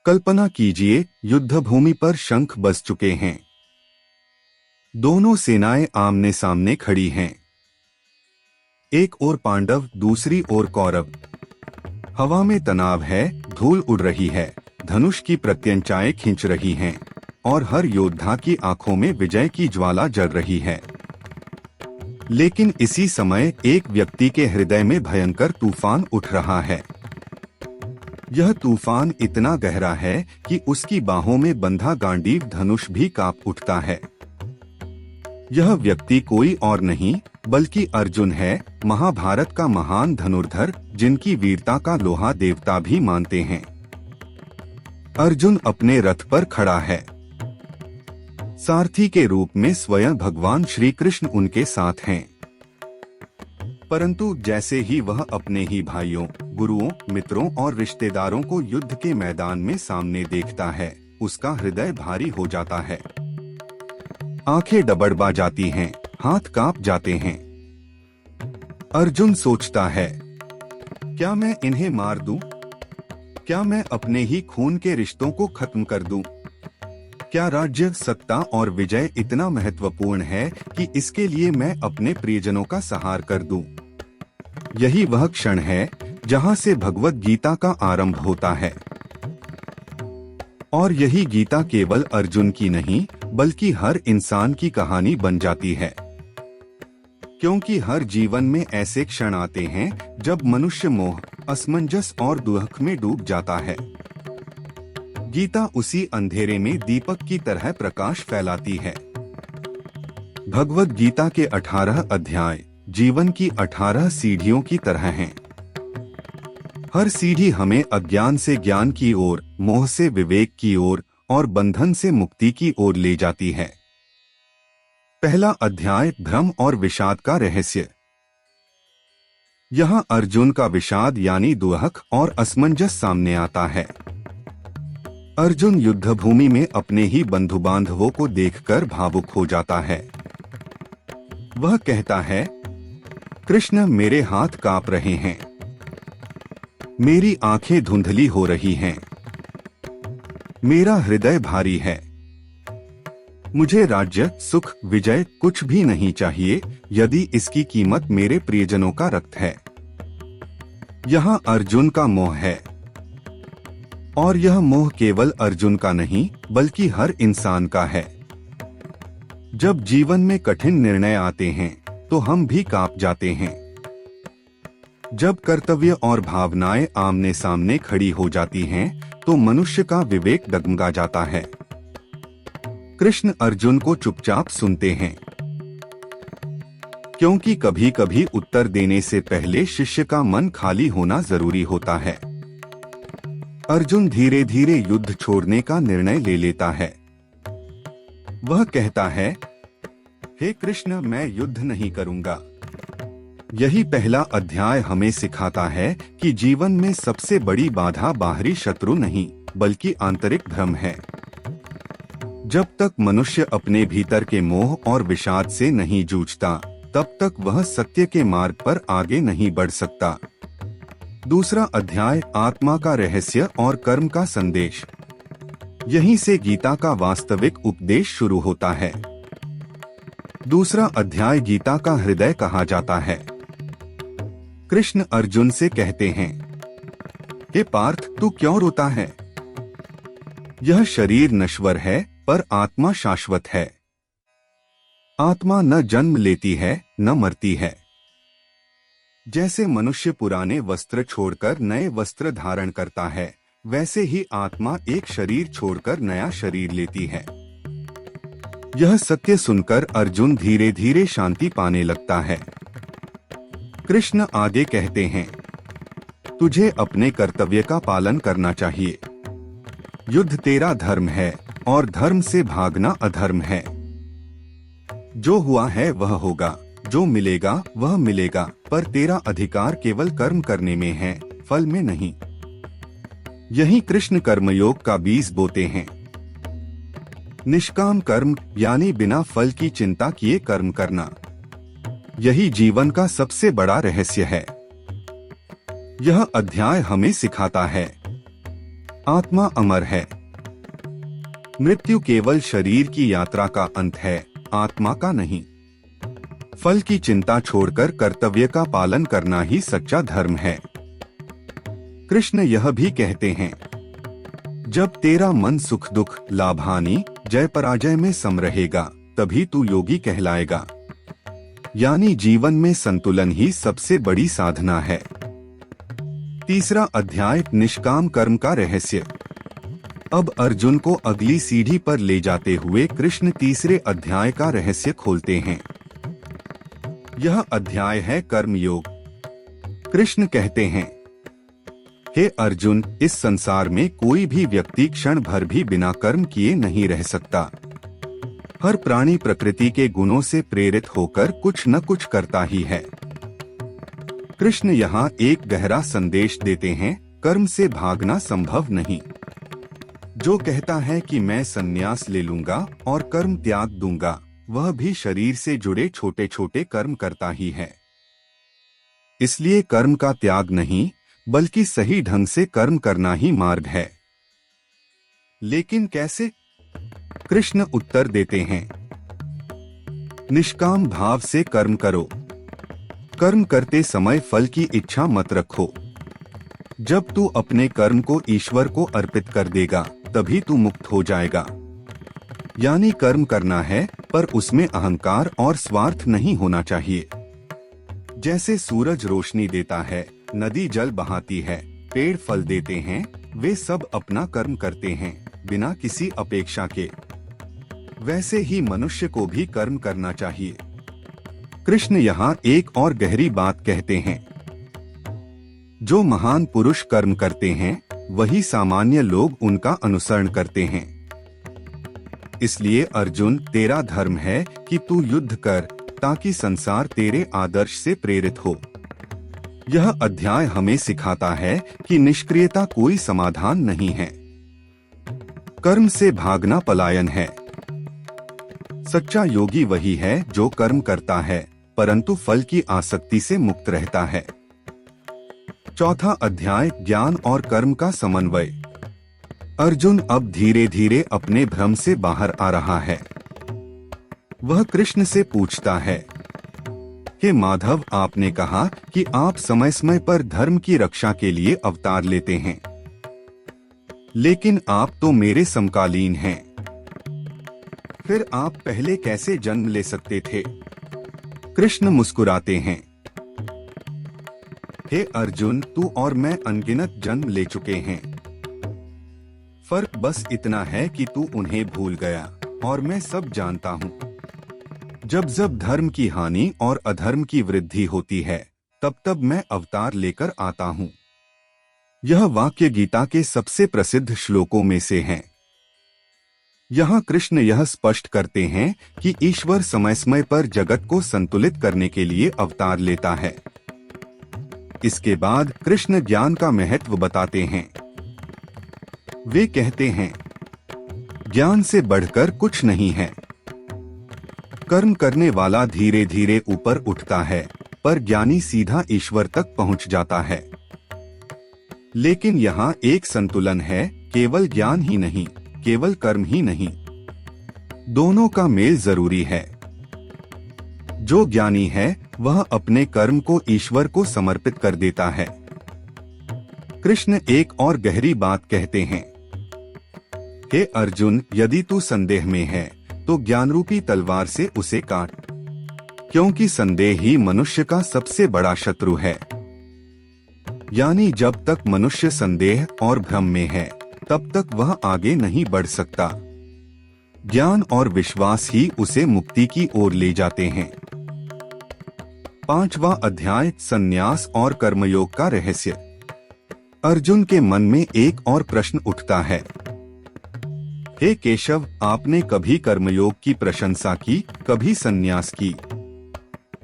कल्पना कीजिए, युद्ध भूमि पर शंख बज चुके हैं। दोनों सेनाएं आमने सामने खड़ी हैं। एक ओर पांडव, दूसरी ओर कौरव। हवा में तनाव है, धूल उड़ रही है, धनुष की प्रत्यंचाएं खींच रही हैं और हर योद्धा की आंखों में विजय की ज्वाला जल रही है। लेकिन इसी समय एक व्यक्ति के हृदय में भयंकर तूफान उठ रहा है। यह तूफान इतना गहरा है कि उसकी बाहों में बंधा गांडीव धनुष भी कांप उठता है। यह व्यक्ति कोई और नहीं बल्कि अर्जुन है, महाभारत का महान धनुर्धर, जिनकी वीरता का लोहा देवता भी मानते हैं। अर्जुन अपने रथ पर खड़ा है। सारथी के रूप में स्वयं भगवान श्री कृष्ण उनके साथ हैं। परंतु जैसे ही वह अपने ही भाइयों, गुरुओं, मित्रों और रिश्तेदारों को युद्ध के मैदान में सामने देखता है, उसका हृदय भारी हो जाता है। आंखें डबडबा जाती हैं, हाथ कांप जाते हैं। अर्जुन सोचता है, क्या मैं इन्हें मार दूं? क्या मैं अपने ही खून के रिश्तों को खत्म कर दूं? क्या राज्य, सत्ता और विजय इतना महत्वपूर्ण है कि इसके लिए मैं अपने प्रियजनों का सहार कर दूं? यही वह क्षण है जहां से भगवत गीता का आरंभ होता है। और यही गीता केवल अर्जुन की नहीं बल्कि हर इंसान की कहानी बन जाती है। क्योंकि हर जीवन में ऐसे क्षण आते हैं जब मनुष्य मोह, असमंजस और दुख में डूब जाता है। गीता उसी अंधेरे में दीपक की तरह प्रकाश फैलाती है। भगवत गीता के 18 अध्याय जीवन की 18 सीढ़ियों की तरह हैं। हर सीढ़ी हमें अज्ञान से ज्ञान की ओर, मोह से विवेक की ओर और बंधन से मुक्ति की ओर ले जाती है। पहला अध्याय भ्रम और विषाद का रहस्य। यहाँ अर्जुन का विषाद यानी दुहक और असमंजस सामने आता है। अर्जुन युद्ध भूमि में अपने ही बंधु बांधवों को देखकर भावुक हो जाता है। वह कहता है, कृष्ण, मेरे हाथ कांप रहे हैं, मेरी आंखें धुंधली हो रही हैं, मेरा हृदय भारी है। मुझे राज्य, सुख, विजय कुछ भी नहीं चाहिए यदि इसकी कीमत मेरे प्रियजनों का रक्त है। यहाँ अर्जुन का मोह है। और यह मोह केवल अर्जुन का नहीं बल्कि हर इंसान का है। जब जीवन में कठिन निर्णय आते हैं तो हम भी कांप जाते हैं। जब कर्तव्य और भावनाएं आमने सामने खड़ी हो जाती हैं तो मनुष्य का विवेक डगमगा जाता है। कृष्ण अर्जुन को चुपचाप सुनते हैं, क्योंकि कभी कभी उत्तर देने से पहले शिष्य का मन खाली होना जरूरी होता है। अर्जुन धीरे धीरे युद्ध छोड़ने का निर्णय ले लेता है। वह कहता है, हे कृष्ण, मैं युद्ध नहीं करूंगा। यही पहला अध्याय हमें सिखाता है कि जीवन में सबसे बड़ी बाधा बाहरी शत्रु नहीं बल्कि आंतरिक भ्रम है। जब तक मनुष्य अपने भीतर के मोह और विषाद से नहीं जूझता, तब तक वह सत्य के मार्ग पर आगे नहीं बढ़ सकता। दूसरा अध्याय आत्मा का रहस्य और कर्म का संदेश। यहीं से गीता का वास्तविक उपदेश शुरू होता है। दूसरा अध्याय गीता का हृदय कहा जाता है। कृष्ण अर्जुन से कहते हैं, हे पार्थ, तू क्यों रोता है? यह शरीर नश्वर है पर आत्मा शाश्वत है। आत्मा न जन्म लेती है न मरती है। जैसे मनुष्य पुराने वस्त्र छोड़कर नए वस्त्र धारण करता है, वैसे ही आत्मा एक शरीर छोड़कर नया शरीर लेती है। यह सत्य सुनकर अर्जुन धीरे धीरे शांति पाने लगता है। कृष्ण आगे कहते हैं, तुझे अपने कर्तव्य का पालन करना चाहिए। युद्ध तेरा धर्म है और धर्म से भागना अधर्म है। जो हुआ है वह होगा, जो मिलेगा वह मिलेगा, पर तेरा अधिकार केवल कर्म करने में है, फल में नहीं। यही कृष्ण कर्मयोग का बीज बोते हैं। निष्काम कर्म यानी बिना फल की चिंता किए कर्म करना, यही जीवन का सबसे बड़ा रहस्य है। यह अध्याय हमें सिखाता है आत्मा अमर है। मृत्यु केवल शरीर की यात्रा का अंत है, आत्मा का नहीं। फल की चिंता छोड़कर कर्तव्य का पालन करना ही सच्चा धर्म है। कृष्ण यह भी कहते हैं, जब तेरा मन सुख दुख, लाभ हानि, जय पराजय में सम रहेगा, तभी तू योगी कहलाएगा। यानी जीवन में संतुलन ही सबसे बड़ी साधना है। तीसरा अध्याय, निष्काम कर्म का रहस्य। अब अर्जुन को अगली सीढ़ी पर ले जाते हुए कृष्ण तीसरे अध्याय का रहस्य खोलते हैं। यह अध्याय है कर्म योग। कृष्ण कहते हैं, हे अर्जुन, इस संसार में कोई भी व्यक्ति क्षण भर भी बिना कर्म किए नहीं रह सकता। हर प्राणी प्रकृति के गुणों से प्रेरित होकर कुछ न कुछ करता ही है। कृष्ण यहाँ एक गहरा संदेश देते हैं, कर्म से भागना संभव नहीं। जो कहता है कि मैं संन्यास ले लूंगा और कर्म त्याग दूंगा, वह भी शरीर से जुड़े छोटे छोटे कर्म करता ही है। इसलिए कर्म का त्याग नहीं, बल्कि सही ढंग से कर्म करना ही मार्ग है। लेकिन कैसे? कृष्ण उत्तर देते हैं, निष्काम भाव से कर्म करो। कर्म करते समय फल की इच्छा मत रखो। जब तू अपने कर्म को ईश्वर को अर्पित कर देगा, तभी तू मुक्त हो जाएगा। यानी कर्म करना है, पर उसमें अहंकार और स्वार्थ नहीं होना चाहिए। जैसे सूरज रोशनी देता है, नदी जल बहाती है, पेड़ फल देते हैं, वे सब अपना कर्म करते हैं बिना किसी अपेक्षा के। वैसे ही मनुष्य को भी कर्म करना चाहिए। कृष्ण यहाँ एक और गहरी बात कहते हैं, जो महान पुरुष कर्म करते हैं, वही सामान्य लोग उनका अनुसरण करते हैं। इसलिए अर्जुन, तेरा धर्म है कि तू युद्ध कर, ताकि संसार तेरे आदर्श से प्रेरित हो। यह अध्याय हमें सिखाता है कि निष्क्रियता कोई समाधान नहीं है। कर्म से भागना पलायन है। सच्चा योगी वही है जो कर्म करता है, परंतु फल की आसक्ति से मुक्त रहता है। चौथा अध्याय, ज्ञान और कर्म का समन्वय। अर्जुन अब धीरे धीरे अपने भ्रम से बाहर आ रहा है। वह कृष्ण से पूछता है, हे माधव, आपने कहा कि आप समय समय पर धर्म की रक्षा के लिए अवतार लेते हैं, लेकिन आप तो मेरे समकालीन हैं। फिर आप पहले कैसे जन्म ले सकते थे? कृष्ण मुस्कुराते हैं, हे अर्जुन, तू और मैं अनगिनत जन्म ले चुके हैं। फर्क बस इतना है कि तू उन्हें भूल गया और मैं सब जानता हूँ। जब जब धर्म की हानि और अधर्म की वृद्धि होती है, तब तब मैं अवतार लेकर आता हूँ। यह वाक्य गीता के सबसे प्रसिद्ध श्लोकों में से है। यहाँ कृष्ण यह स्पष्ट करते हैं कि ईश्वर समय समय पर जगत को संतुलित करने के लिए अवतार लेता है। इसके बाद कृष्ण ज्ञान का महत्व बताते हैं। वे कहते हैं, ज्ञान से बढ़कर कुछ नहीं है। कर्म करने वाला धीरे धीरे ऊपर उठता है, पर ज्ञानी सीधा ईश्वर तक पहुंच जाता है। लेकिन यहाँ एक संतुलन है, केवल ज्ञान ही नहीं, केवल कर्म ही नहीं, दोनों का मेल जरूरी है। जो ज्ञानी है, वह अपने कर्म को ईश्वर को समर्पित कर देता है। कृष्ण एक और गहरी बात कहते हैं, हे अर्जुन, यदि तू संदेह में है, तो ज्ञान रूपी तलवार से उसे काट, क्योंकि संदेह ही मनुष्य का सबसे बड़ा शत्रु है। यानी जब तक मनुष्य संदेह और भ्रम में है, तब तक वह आगे नहीं बढ़ सकता। ज्ञान और विश्वास ही उसे मुक्ति की ओर ले जाते हैं। पांचवा अध्याय, संन्यास और कर्मयोग का रहस्य। अर्जुन के मन में एक और प्रश्न उठता है, हे केशव, आपने कभी कर्मयोग की प्रशंसा की, कभी संन्यास की,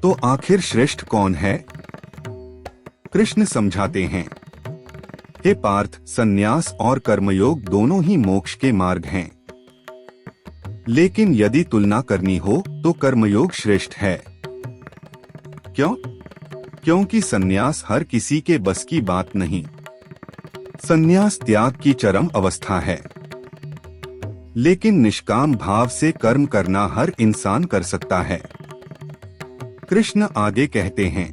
तो आखिर श्रेष्ठ कौन है? कृष्ण समझाते हैं, हे पार्थ, संन्यास और कर्मयोग दोनों ही मोक्ष के मार्ग हैं। लेकिन यदि तुलना करनी हो तो कर्मयोग श्रेष्ठ है। क्यों? क्योंकि संन्यास हर किसी के बस की बात नहीं। संन्यास त्याग की चरम अवस्था है, लेकिन निष्काम भाव से कर्म करना हर इंसान कर सकता है। कृष्ण आगे कहते हैं,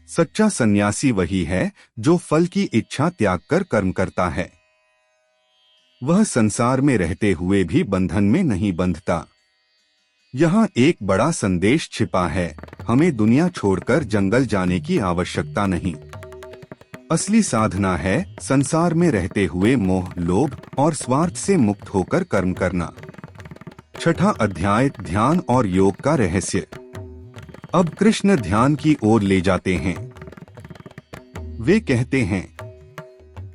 सच्चा सन्यासी वही है जो फल की इच्छा त्याग कर कर्म करता है। वह संसार में रहते हुए भी बंधन में नहीं बंधता। यहाँ एक बड़ा संदेश छिपा है, हमें दुनिया छोड़कर जंगल जाने की आवश्यकता नहीं। असली साधना है संसार में रहते हुए मोह, लोभ और स्वार्थ से मुक्त होकर कर्म करना। छठा अध्याय, ध्यान और योग का रहस्य। अब कृष्ण ध्यान की ओर ले जाते हैं। वे कहते हैं,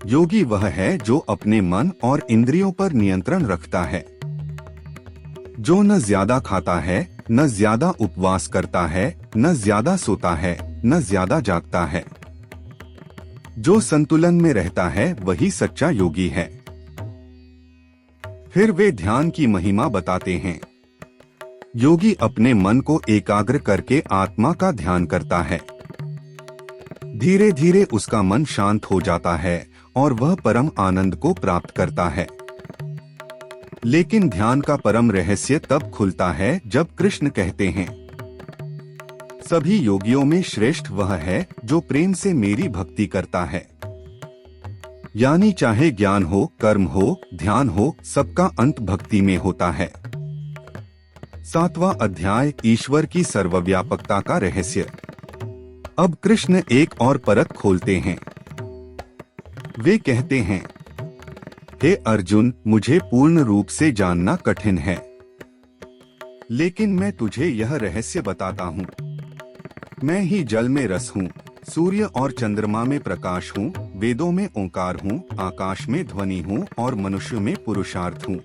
योगी वह है जो अपने मन और इंद्रियों पर नियंत्रण रखता है, जो न ज्यादा खाता है, न ज्यादा उपवास करता है, न ज्यादा सोता है, न ज्यादा जागता है। जो संतुलन में रहता है वही सच्चा योगी है। फिर वे ध्यान की महिमा बताते हैं। योगी अपने मन को एकाग्र करके आत्मा का ध्यान करता है। धीरे धीरे उसका मन शांत हो जाता है और वह परम आनंद को प्राप्त करता है। लेकिन ध्यान का परम रहस्य तब खुलता है जब कृष्ण कहते हैं, सभी योगियों में श्रेष्ठ वह है जो प्रेम से मेरी भक्ति करता है। यानी चाहे ज्ञान हो, कर्म हो, ध्यान हो, सबका अंत भक्ति में होता है। सातवां अध्याय, ईश्वर की सर्वव्यापकता का रहस्य। अब कृष्ण एक और परत खोलते हैं। वे कहते हैं, हे अर्जुन, मुझे पूर्ण रूप से जानना कठिन है, लेकिन मैं तुझे यह रहस्य बताता हूँ। मैं ही जल में रस हूँ, सूर्य और चंद्रमा में प्रकाश हूँ, वेदों में ओंकार हूँ, आकाश में ध्वनि हूँ और मनुष्य में पुरुषार्थ हूँ।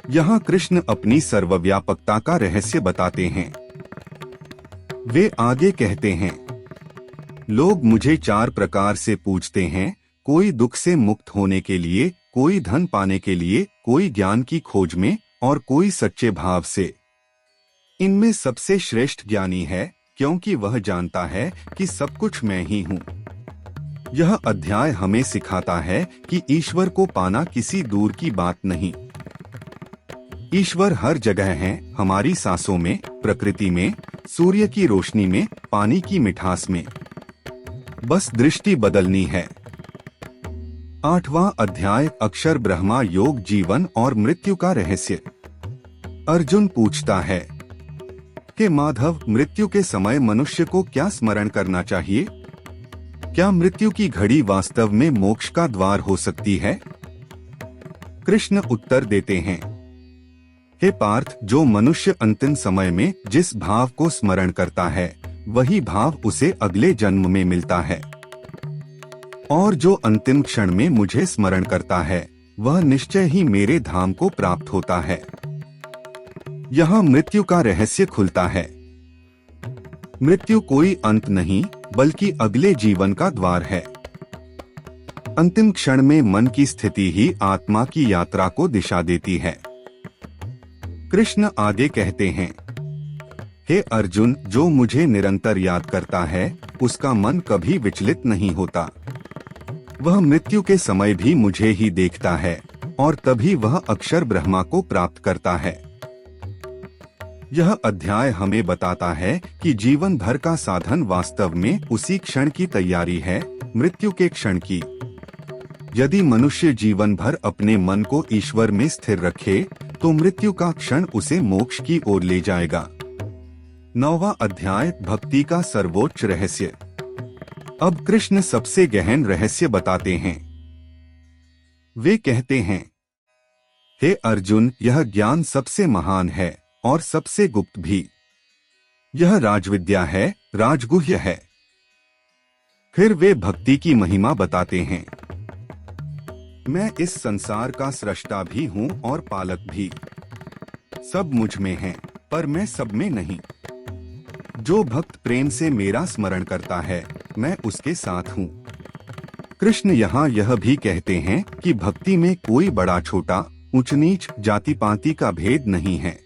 यहाँ कृष्ण अपनी सर्वव्यापकता का रहस्य बताते हैं। वे आगे कहते हैं, लोग मुझे 4 प्रकार से पूछते हैं, कोई दुख से मुक्त होने के लिए, कोई धन पाने के लिए, कोई ज्ञान की खोज में और कोई सच्चे भाव से। इनमें सबसे श्रेष्ठ ज्ञानी है, क्योंकि वह जानता है कि सब कुछ मैं ही हूँ। यह अध्याय हमें सिखाता है कि ईश्वर को पाना किसी दूर की बात नहीं। ईश्वर हर जगह है, हमारी सांसों में, प्रकृति में, सूर्य की रोशनी में, पानी की मिठास में। बस दृष्टि बदलनी है। 8वां अध्याय, अक्षर ब्रह्मा, योग, जीवन और मृत्यु का रहस्य। अर्जुन पूछता है कि माधव, मृत्यु के समय मनुष्य को क्या स्मरण करना चाहिए? क्या मृत्यु की घड़ी वास्तव में मोक्ष का द्वार हो सकती है? कृष्ण उत्तर देते हैं, हे पार्थ, जो मनुष्य अंतिम समय में जिस भाव को स्मरण करता है वही भाव उसे अगले जन्म में मिलता है, और जो अंतिम क्षण में मुझे स्मरण करता है वह निश्चय ही मेरे धाम को प्राप्त होता है। यहाँ मृत्यु का रहस्य खुलता है। मृत्यु कोई अंत नहीं, बल्कि अगले जीवन का द्वार है। अंतिम क्षण में मन की स्थिति ही आत्मा की यात्रा को दिशा देती है। कृष्ण आगे कहते हैं, हे अर्जुन, जो मुझे निरंतर याद करता है उसका मन कभी विचलित नहीं होता। वह मृत्यु के समय भी मुझे ही देखता है और तभी वह अक्षर ब्रह्मा को प्राप्त करता है। यह अध्याय हमें बताता है कि जीवन भर का साधन वास्तव में उसी क्षण की तैयारी है, मृत्यु के क्षण की। यदि मनुष्य जीवन भर अपने मन को ईश्वर में स्थिर रखे तो मृत्यु का क्षण उसे मोक्ष की ओर ले जाएगा। 9वां अध्याय, भक्ति का सर्वोच्च रहस्य। अब कृष्ण सबसे गहन रहस्य बताते हैं। वे कहते हैं, हे अर्जुन, यह ज्ञान सबसे महान है और सबसे गुप्त भी। यह राजविद्या है, राजगुह्य है। फिर वे भक्ति की महिमा बताते हैं। मैं इस संसार का सृष्टा भी हूँ और पालक भी। सब मुझ में है, पर मैं सब में नहीं। जो भक्त प्रेम से मेरा स्मरण करता है, मैं उसके साथ हूँ। कृष्ण यहाँ यह भी कहते हैं कि भक्ति में कोई बड़ा छोटा, ऊंच नीच, जाति पाति का भेद नहीं है।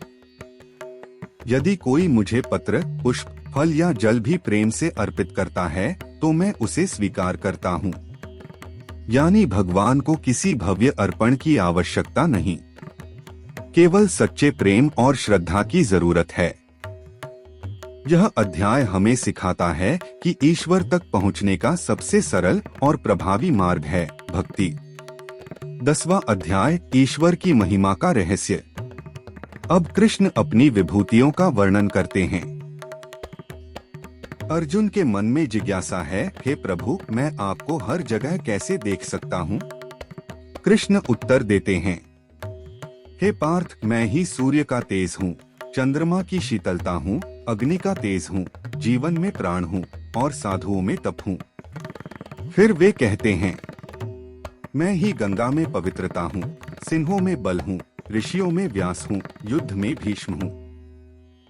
यदि कोई मुझे पत्र, पुष्प, फल या जल भी प्रेम से अर्पित करता है तो मैं उसे स्वीकार करता हूँ। यानी भगवान को किसी भव्य अर्पण की आवश्यकता नहीं, केवल सच्चे प्रेम और श्रद्धा की जरूरत है। यह अध्याय हमें सिखाता है कि ईश्वर तक पहुंचने का सबसे सरल और प्रभावी मार्ग है भक्ति। 10वां अध्याय, ईश्वर की महिमा का रहस्य। अब कृष्ण अपनी विभूतियों का वर्णन करते हैं। अर्जुन के मन में जिज्ञासा है, हे प्रभु, मैं आपको हर जगह कैसे देख सकता हूँ? कृष्ण उत्तर देते हैं, हे पार्थ, मैं ही सूर्य का तेज हूँ, चंद्रमा की शीतलता हूँ, अग्नि का तेज हूँ, जीवन में प्राण हूँ और साधुओं में तप हूँ। फिर वे कहते हैं, मैं ही गंगा में पवित्रता हूँ, सिंहों में बल हूँ, ऋषियों में व्यास हूँ, युद्ध में भीष्म हूँ।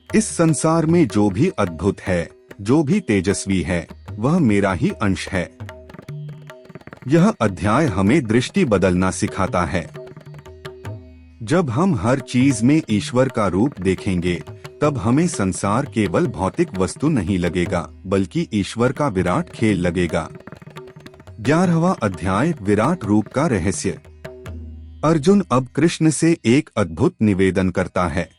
इस संसार में जो भी अद्भुत है, जो भी तेजस्वी है, वह मेरा ही अंश है। यह अध्याय हमें दृष्टि बदलना सिखाता है। जब हम हर चीज में ईश्वर का रूप देखेंगे, तब हमें संसार केवल भौतिक वस्तु नहीं लगेगा, बल्कि ईश्वर का विराट खेल लगेगा। 11वां अध्याय, विराट रूप का रहस्य। अर्जुन अब कृष्ण से एक अद्भुत निवेदन करता है,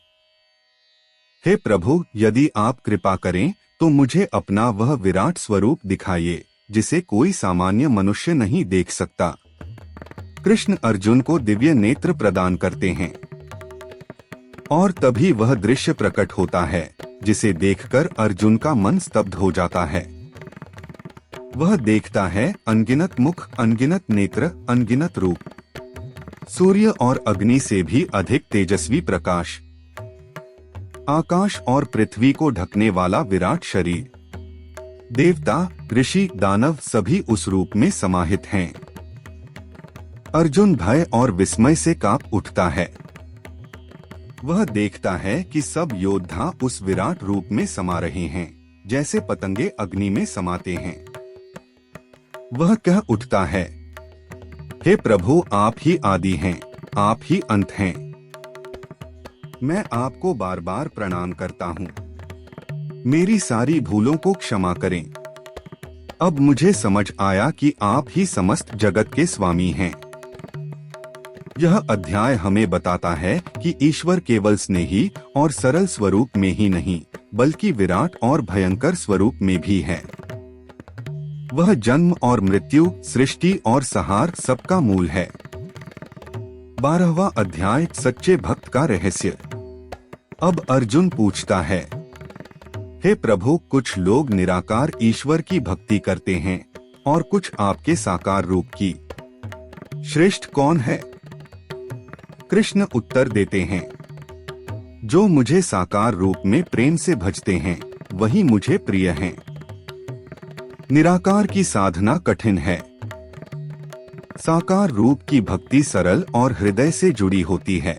हे प्रभु, यदि आप कृपा करें तो मुझे अपना वह विराट स्वरूप दिखाइए, जिसे कोई सामान्य मनुष्य नहीं देख सकता। कृष्ण अर्जुन को दिव्य नेत्र प्रदान करते हैं और तभी वह दृश्य प्रकट होता है, जिसे देखकर अर्जुन का मन स्तब्ध हो जाता है। वह देखता है अनगिनत मुख, अनगिनत नेत्र, अनगिनत रूप, सूर्य और अग्नि से भी अधिक तेजस्वी प्रकाश, आकाश और पृथ्वी को ढकने वाला विराट शरीर, देवता, ऋषि, दानव सभी उस रूप में समाहित हैं। अर्जुन भय और विस्मय से कांप उठता है। वह देखता है कि सब योद्धा उस विराट रूप में समा रहे हैं, जैसे पतंगे अग्नि में समाते हैं। वह कह उठता है, हे प्रभु, आप ही आदि हैं, आप ही अंत हैं। मैं आपको बार बार प्रणाम करता हूँ। मेरी सारी भूलों को क्षमा करें। अब मुझे समझ आया कि आप ही समस्त जगत के स्वामी हैं। यह अध्याय हमें बताता है कि ईश्वर केवल स्नेही और सरल स्वरूप में ही नहीं, बल्कि विराट और भयंकर स्वरूप में भी है। वह जन्म और मृत्यु, सृष्टि और संहार सबका मूल है। 12वां अध्याय, सच्चे भक्त का रहस्य। अब अर्जुन पूछता है, हे प्रभु, कुछ लोग निराकार ईश्वर की भक्ति करते हैं और कुछ आपके साकार रूप की। श्रेष्ठ कौन है? कृष्ण उत्तर देते हैं, जो मुझे साकार रूप में प्रेम से भजते हैं, वही मुझे प्रिय हैं। निराकार की साधना कठिन है, साकार रूप की भक्ति सरल और हृदय से जुड़ी होती है।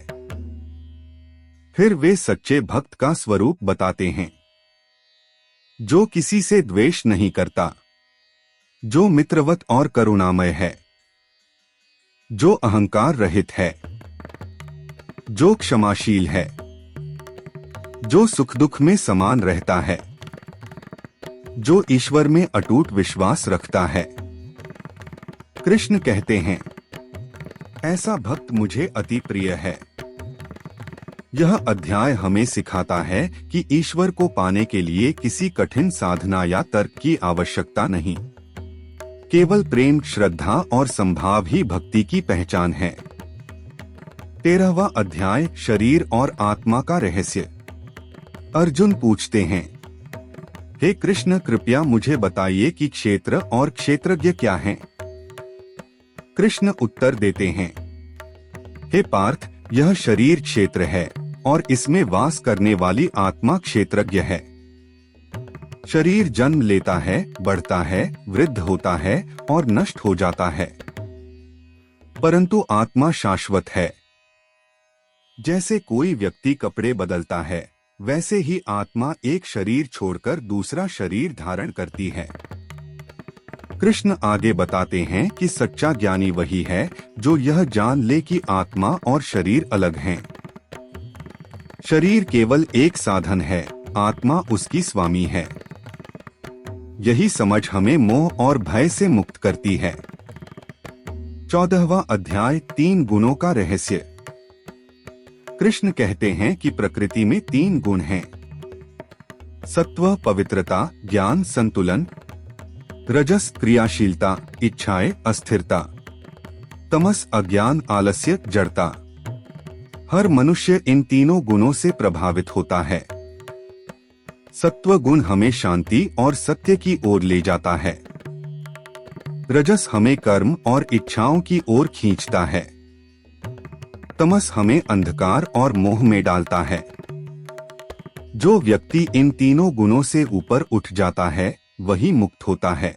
फिर वे सच्चे भक्त का स्वरूप बताते हैं, जो किसी से द्वेष नहीं करता, जो मित्रवत और करुणामय है, जो अहंकार रहित है, जो क्षमाशील है, जो सुख दुख में समान रहता है, जो ईश्वर में अटूट विश्वास रखता है। कृष्ण कहते हैं, ऐसा भक्त मुझे अति प्रिय है। यह अध्याय हमें सिखाता है कि ईश्वर को पाने के लिए किसी कठिन साधना या तर्क की आवश्यकता नहीं, केवल प्रेम, श्रद्धा और संभाव ही भक्ति की पहचान है। 13वां अध्याय, शरीर और आत्मा का रहस्य। अर्जुन पूछते हैं, हे कृष्ण, कृपया मुझे बताइए कि क्षेत्र और क्षेत्रज्ञ क्या हैं? कृष्ण उत्तर देते हैं, हे पार्थ, यह शरीर क्षेत्र है और इसमें वास करने वाली आत्मा क्षेत्रज्ञ है। शरीर जन्म लेता है, बढ़ता है, वृद्ध होता है और नष्ट हो जाता है, परंतु आत्मा शाश्वत है। जैसे कोई व्यक्ति कपड़े बदलता है, वैसे ही आत्मा एक शरीर छोड़कर दूसरा शरीर धारण करती है। कृष्ण आगे बताते हैं कि सच्चा ज्ञानी वही है जो यह जान ले कि आत्मा और शरीर अलग हैं। शरीर केवल एक साधन है, आत्मा उसकी स्वामी है। यही समझ हमें मोह और भय से मुक्त करती है। 14वां अध्याय 3 गुणों का रहस्य। कृष्ण कहते हैं कि प्रकृति में 3 गुण हैं। सत्व पवित्रता, ज्ञान संतुलन, रजस क्रियाशीलता, इच्छाएं अस्थिरता, तमस अज्ञान आलस्य जड़ता। हर मनुष्य इन तीनों गुणों से प्रभावित होता है। सत्व गुण हमें शांति और सत्य की ओर ले जाता है। रजस हमें कर्म और इच्छाओं की ओर खींचता है। तमस हमें अंधकार और मोह में डालता है। जो व्यक्ति इन तीनों गुणों से ऊपर उठ जाता है वही मुक्त होता है।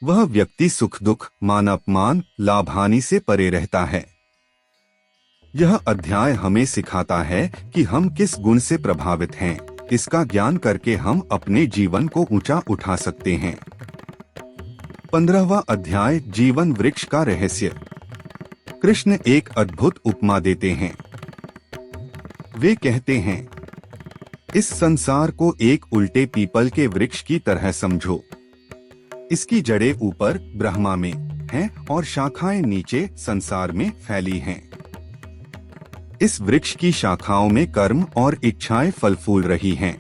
वह व्यक्ति सुख दुख, मान अपमान, लाभ हानि से परे रहता है। यह अध्याय हमें सिखाता है कि हम किस गुण से प्रभावित हैं। इसका ज्ञान करके हम अपने जीवन को ऊंचा उठा सकते हैं। 15वां अध्याय जीवन वृक्ष का रहस्य। कृष्ण एक अद्भुत उपमा देते हैं। वे कहते हैं, इस संसार को एक उल्टे पीपल के वृक्ष की तरह समझो। इसकी जड़ें ऊपर ब्रह्मा में हैं और शाखाएं नीचे संसार में फैली हैं। इस वृक्ष की शाखाओं में कर्म और इच्छाएं फल फूल रही हैं।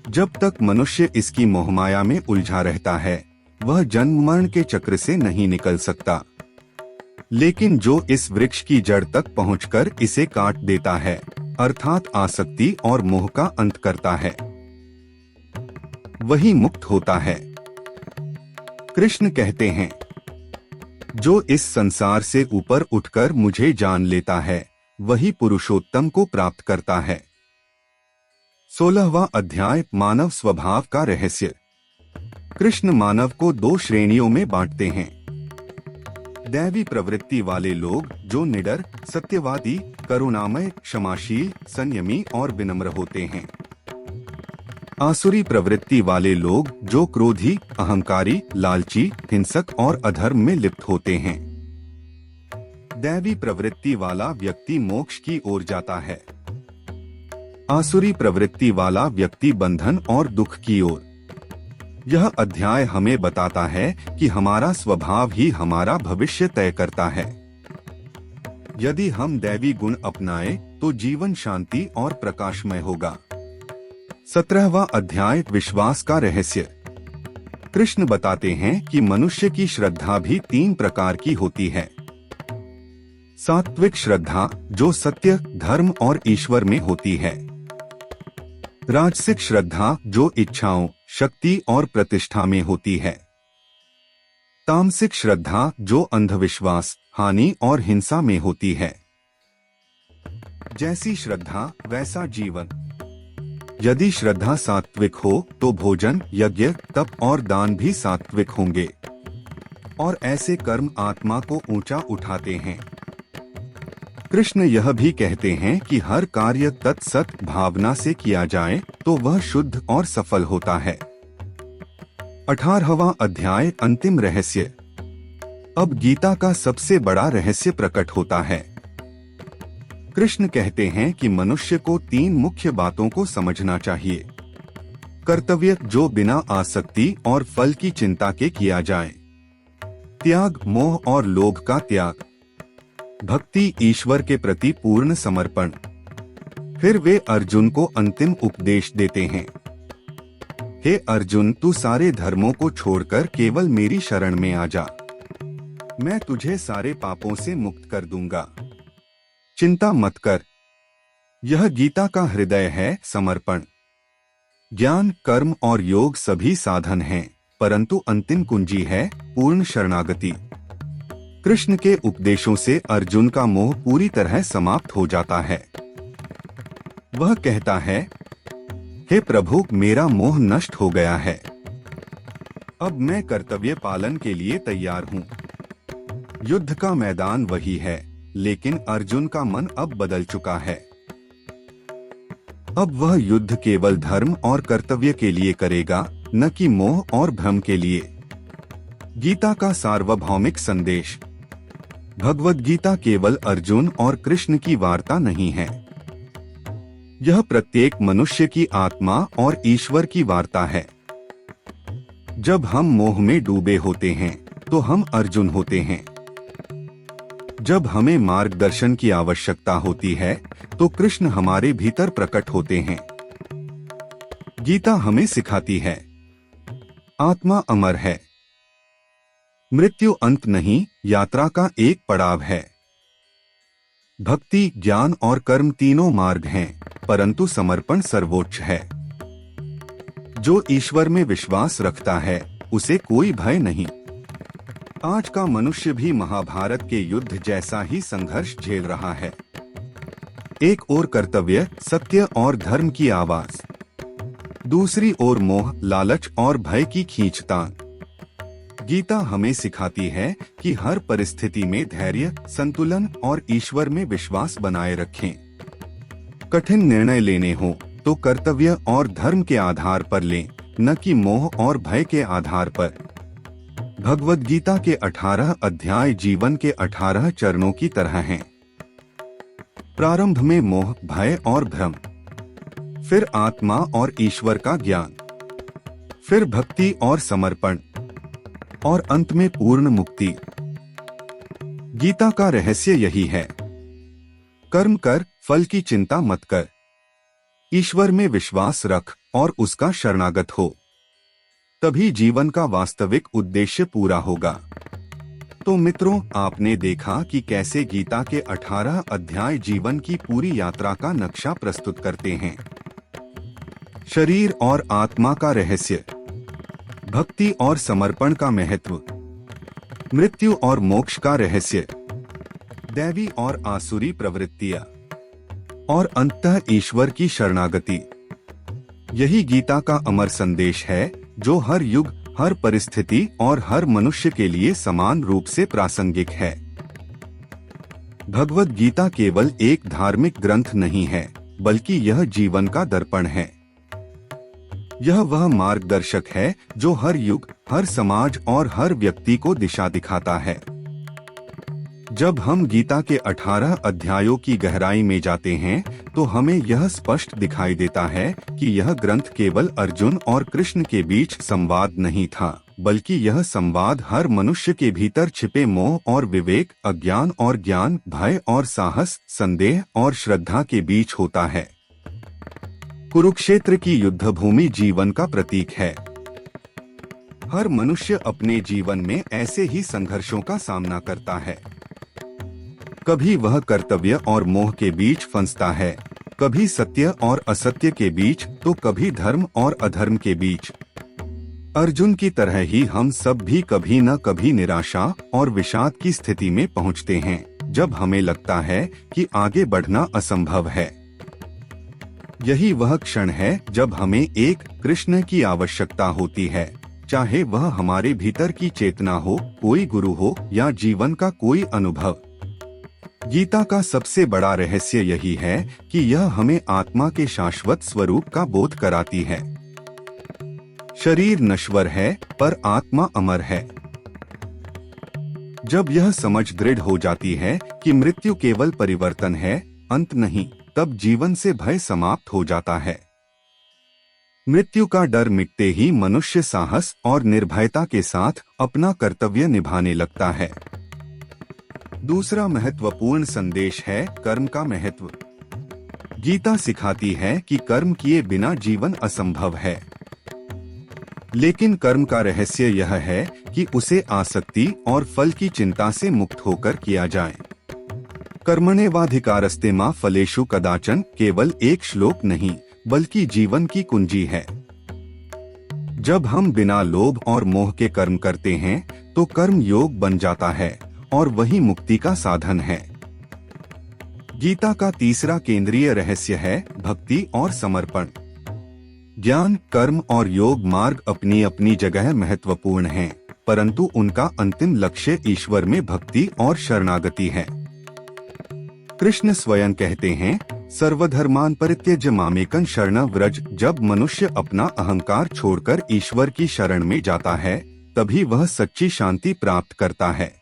जब तक मनुष्य इसकी मोहमाया में उलझा रहता है वह जन्म मरण के चक्र से नहीं निकल सकता। लेकिन जो इस वृक्ष की जड़ तक पहुंचकर इसे काट देता है अर्थात आसक्ति और मोह का अंत करता है, वही मुक्त होता है। कृष्ण कहते हैं, जो इस संसार से ऊपर उठकर मुझे जान लेता है वही पुरुषोत्तम को प्राप्त करता है। 16वां अध्याय मानव स्वभाव का रहस्य। कृष्ण मानव को 2 श्रेणियों में बांटते हैं। दैवी प्रवृत्ति वाले लोग जो निडर, सत्यवादी, करुणामय, क्षमाशील, संयमी और विनम्र होते हैं। आसुरी प्रवृत्ति वाले लोग जो क्रोधी, अहंकारी, लालची, हिंसक और अधर्म में लिप्त होते हैं। दैवी प्रवृत्ति वाला व्यक्ति मोक्ष की ओर जाता है। आसुरी प्रवृत्ति वाला व्यक्ति बंधन और दुख की ओर। यह अध्याय हमें बताता है कि हमारा स्वभाव ही हमारा भविष्य तय करता है। यदि हम दैवी गुण अपनाएं तो जीवन शांति और प्रकाशमय होगा। 17वां अध्याय विश्वास का रहस्य। कृष्ण बताते हैं कि मनुष्य की श्रद्धा भी 3 प्रकार की होती है। सात्विक श्रद्धा जो सत्य, धर्म और ईश्वर में होती है। राजसिक श्रद्धा जो इच्छाओं, शक्ति और प्रतिष्ठा में होती है। तामसिक श्रद्धा जो अंधविश्वास, हानि और हिंसा में होती है। जैसी श्रद्धा वैसा जीवन। यदि श्रद्धा सात्विक हो तो भोजन, यज्ञ, तप और दान भी सात्विक होंगे और ऐसे कर्म आत्मा को ऊंचा उठाते हैं। कृष्ण यह भी कहते हैं कि हर कार्य तत्सत भावना से किया जाए तो वह शुद्ध और सफल होता है। 18वां अध्याय अंतिम रहस्य। अब गीता का सबसे बड़ा रहस्य प्रकट होता है। कृष्ण कहते हैं कि मनुष्य को 3 मुख्य बातों को समझना चाहिए। कर्तव्य जो बिना आसक्ति और फल की चिंता के किया जाए। त्याग, मोह और लोभ का त्याग। भक्ति, ईश्वर के प्रति पूर्ण समर्पण। फिर वे अर्जुन को अंतिम उपदेश देते हैं। हे अर्जुन, तू सारे धर्मों को छोड़कर केवल मेरी शरण में आ जा। मैं तुझे सारे पापों से मुक्त कर दूंगा। चिंता मत कर। यह गीता का हृदय है, समर्पण। ज्ञान, कर्म और योग सभी साधन हैं, परंतु अंतिम कुंजी है पूर्ण शरणागति। कृष्ण के उपदेशों से अर्जुन का मोह पूरी तरह समाप्त हो जाता है। वह कहता है, हे प्रभु, मेरा मोह नष्ट हो गया है। अब मैं कर्तव्य पालन के लिए तैयार हूँ। युद्ध का मैदान वही है, लेकिन अर्जुन का मन अब बदल चुका है। अब वह युद्ध केवल धर्म और कर्तव्य के लिए करेगा, न कि मोह और भ्रम के लिए। गीता का सार्वभौमिक संदेश। भगवद गीता केवल अर्जुन और कृष्ण की वार्ता नहीं है। यह प्रत्येक मनुष्य की आत्मा और ईश्वर की वार्ता है। जब हम मोह में डूबे होते हैं तो हम अर्जुन होते हैं। जब हमें मार्गदर्शन की आवश्यकता होती है तो कृष्ण हमारे भीतर प्रकट होते हैं। गीता हमें सिखाती है, आत्मा अमर है, मृत्यु अंत नहीं, यात्रा का एक पड़ाव है। भक्ति, ज्ञान और कर्म तीनों मार्ग हैं, परंतु समर्पण सर्वोच्च है। जो ईश्वर में विश्वास रखता है उसे कोई भय नहीं। आज का मनुष्य भी महाभारत के युद्ध जैसा ही संघर्ष झेल रहा है। एक ओर कर्तव्य, सत्य और धर्म की आवाज, दूसरी ओर मोह, लालच और भय की खींचतान। गीता हमें सिखाती है कि हर परिस्थिति में धैर्य, संतुलन और ईश्वर में विश्वास बनाए रखें। कठिन निर्णय लेने हो तो कर्तव्य और धर्म के आधार पर लें, न कि मोह और भय के आधार पर। भगवद गीता के 18 अध्याय जीवन के 18 चरणों की तरह हैं। प्रारंभ में मोह, भय और भ्रम, फिर आत्मा और ईश्वर का ज्ञान, फिर भक्ति और समर्पण, और अंत में पूर्ण मुक्ति। गीता का रहस्य यही है, कर्म कर, फल की चिंता मत कर, ईश्वर में विश्वास रख और उसका शरणागत हो, तभी जीवन का वास्तविक उद्देश्य पूरा होगा। तो मित्रों, आपने देखा कि कैसे गीता के 18 अध्याय जीवन की पूरी यात्रा का नक्शा प्रस्तुत करते हैं। शरीर और आत्मा का रहस्य, भक्ति और समर्पण का महत्व, मृत्यु और मोक्ष का रहस्य, दैवी और आसुरी प्रवृत्तियां, और अंततः ईश्वर की शरणागति। यही गीता का अमर संदेश है जो हर युग, हर परिस्थिति और हर मनुष्य के लिए समान रूप से प्रासंगिक है। भगवद गीता केवल एक धार्मिक ग्रंथ नहीं है, बल्कि यह जीवन का दर्पण है। यह वह मार्गदर्शक है जो हर युग, हर समाज और हर व्यक्ति को दिशा दिखाता है। जब हम गीता के 18 अध्यायों की गहराई में जाते हैं तो हमें यह स्पष्ट दिखाई देता है कि यह ग्रंथ केवल अर्जुन और कृष्ण के बीच संवाद नहीं था, बल्कि यह संवाद हर मनुष्य के भीतर छिपे मोह और विवेक, अज्ञान और ज्ञान, भय और साहस, संदेह और श्रद्धा के बीच होता है। कुरुक्षेत्र की युद्धभूमि जीवन का प्रतीक है। हर मनुष्य अपने जीवन में ऐसे ही संघर्षों का सामना करता है। कभी वह कर्तव्य और मोह के बीच फंसता है, कभी सत्य और असत्य के बीच, तो कभी धर्म और अधर्म के बीच। अर्जुन की तरह ही हम सब भी कभी न कभी निराशा और विषाद की स्थिति में पहुंचते हैं, जब हमें लगता है कि आगे बढ़ना असंभव है। यही वह क्षण है जब हमें एक कृष्ण की आवश्यकता होती है, चाहे वह हमारे भीतर की चेतना हो, कोई गुरु हो या जीवन का कोई अनुभव। गीता का सबसे बड़ा रहस्य यही है कि यह हमें आत्मा के शाश्वत स्वरूप का बोध कराती है। शरीर नश्वर है पर आत्मा अमर है। जब यह समझ दृढ़ हो जाती है कि मृत्यु केवल परिवर्तन है, अंत नहीं, तब जीवन से भय समाप्त हो जाता है। मृत्यु का डर मिटते ही मनुष्य साहस और निर्भयता के साथ अपना कर्तव्य निभाने लगता है। दूसरा महत्वपूर्ण संदेश है कर्म का महत्व। गीता सिखाती है कि कर्म किए बिना जीवन असंभव है, लेकिन कर्म का रहस्य यह है कि उसे आसक्ति और फल की चिंता से मुक्त होकर किया जाए। कर्मण्येवाधिकारस्ते मा फलेषु कदाचन केवल एक श्लोक नहीं, बल्कि जीवन की कुंजी है। जब हम बिना लोभ और मोह के कर्म करते हैं तो कर्म योग बन जाता है और वही मुक्ति का साधन है। गीता का तीसरा केंद्रीय रहस्य है भक्ति और समर्पण। ज्ञान, कर्म और योग मार्ग अपनी अपनी जगह महत्वपूर्ण हैं, परंतु उनका अंतिम लक्ष्य ईश्वर में भक्ति और शरणागति है। कृष्ण स्वयं कहते हैं, सर्वधर्मान परित्यज्य मामेकं शरणं व्रज। जब मनुष्य अपना अहंकार छोड़कर ईश्वर की शरण में जाता है, तभी वह सच्ची शांति प्राप्त करता है।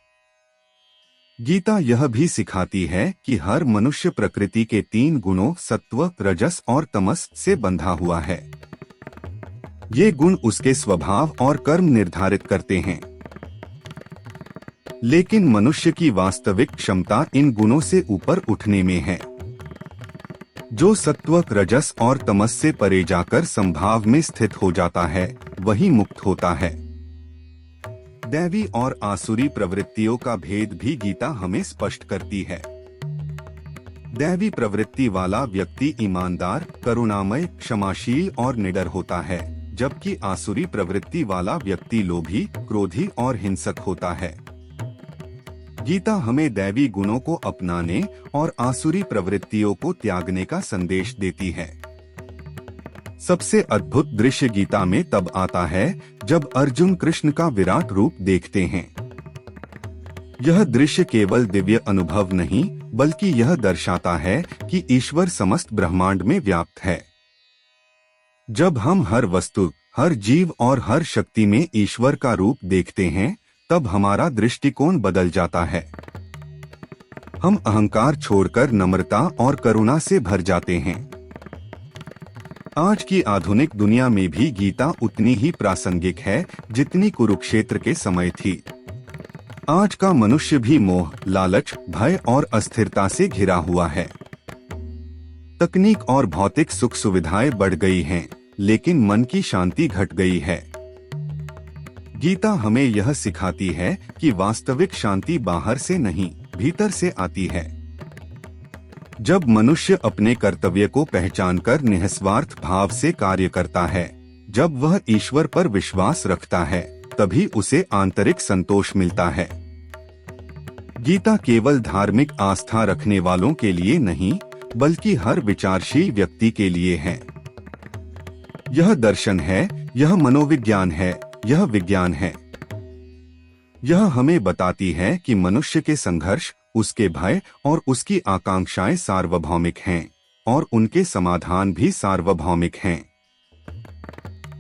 गीता यह भी सिखाती है कि हर मनुष्य प्रकृति के 3 गुणों सत्व, रजस और तमस से बंधा हुआ है। ये गुण उसके स्वभाव और कर्म निर्धारित करते हैं। लेकिन मनुष्य की वास्तविक क्षमता इन गुणों से ऊपर उठने में है। जो सत्व, रजस और तमस से परे जाकर संभाव में स्थित हो जाता है, वही मुक्त होता है। दैवी और आसुरी प्रवृत्तियों का भेद भी गीता हमें स्पष्ट करती है। दैवी प्रवृत्ति वाला व्यक्ति ईमानदार, करुणामय, क्षमाशील और निडर होता है, जबकि आसुरी प्रवृत्ति वाला व्यक्ति लोभी, क्रोधी और हिंसक होता है। गीता हमें दैवी गुणों को अपनाने और आसुरी प्रवृत्तियों को त्यागने का संदेश देती है। सबसे अद्भुत दृश्य गीता में तब आता है जब अर्जुन कृष्ण का विराट रूप देखते हैं। यह दृश्य केवल दिव्य अनुभव नहीं, बल्कि यह दर्शाता है कि ईश्वर समस्त ब्रह्मांड में व्याप्त है। जब हम हर वस्तु, हर जीव और हर शक्ति में ईश्वर का रूप देखते हैं, तब हमारा दृष्टिकोण बदल जाता है। हम अहंकार छोड़कर नम्रता और करुणा से भर जाते हैं। आज की आधुनिक दुनिया में भी गीता उतनी ही प्रासंगिक है जितनी कुरुक्षेत्र के समय थी। आज का मनुष्य भी मोह, लालच, भय और अस्थिरता से घिरा हुआ है। तकनीक और भौतिक सुख सुविधाएं बढ़ गई हैं, लेकिन मन की शांति घट गई है। गीता हमें यह सिखाती है कि वास्तविक शांति बाहर से नहीं, भीतर से आती है। जब मनुष्य अपने कर्तव्य को पहचानकर निस्वार्थ भाव से कार्य करता है, जब वह ईश्वर पर विश्वास रखता है, तभी उसे आंतरिक संतोष मिलता है। गीता केवल धार्मिक आस्था रखने वालों के लिए नहीं, बल्कि हर विचारशील व्यक्ति के लिए है। यह दर्शन है, यह मनोविज्ञान है, यह विज्ञान है। यह हमें बताती है कि मनुष्य के संघर्ष, उसके भय और उसकी आकांक्षाएं सार्वभौमिक हैं, और उनके समाधान भी सार्वभौमिक हैं।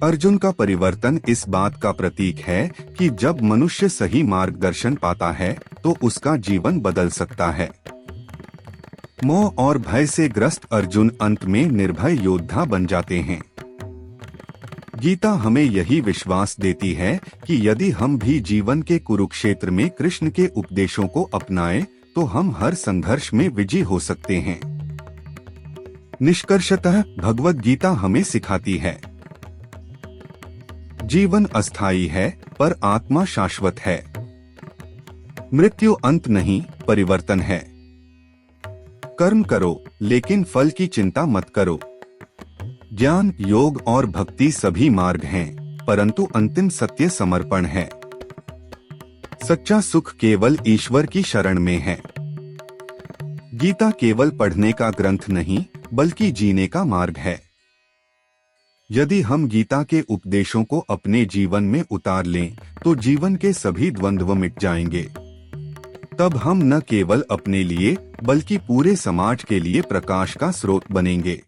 अर्जुन का परिवर्तन इस बात का प्रतीक है कि जब मनुष्य सही मार्गदर्शन पाता है, तो उसका जीवन बदल सकता है। मोह और भय से ग्रस्त अर्जुन अंत में निर्भय योद्धा बन जाते हैं। गीता हमें यही विश्वास देती है कि यदि हम भी जीवन के कुरुक्षेत्र में कृष्ण के उपदेशों को अपनाएं, तो हम हर संघर्ष में विजयी हो सकते हैं। निष्कर्षतः भगवद गीता हमें सिखाती है, जीवन अस्थायी है, पर आत्मा शाश्वत है। मृत्यु अंत नहीं, परिवर्तन है। कर्म करो, लेकिन फल की चिंता मत करो। ज्ञान, योग और भक्ति सभी मार्ग हैं, परंतु अंतिम सत्य समर्पण है। सच्चा सुख केवल ईश्वर की शरण में है। गीता केवल पढ़ने का ग्रंथ नहीं, बल्कि जीने का मार्ग है। यदि हम गीता के उपदेशों को अपने जीवन में उतार लें, तो जीवन के सभी द्वंद्व मिट जाएंगे। तब हम न केवल अपने लिए, बल्कि पूरे समाज के लिए प्रकाश का स्रोत बनेंगे।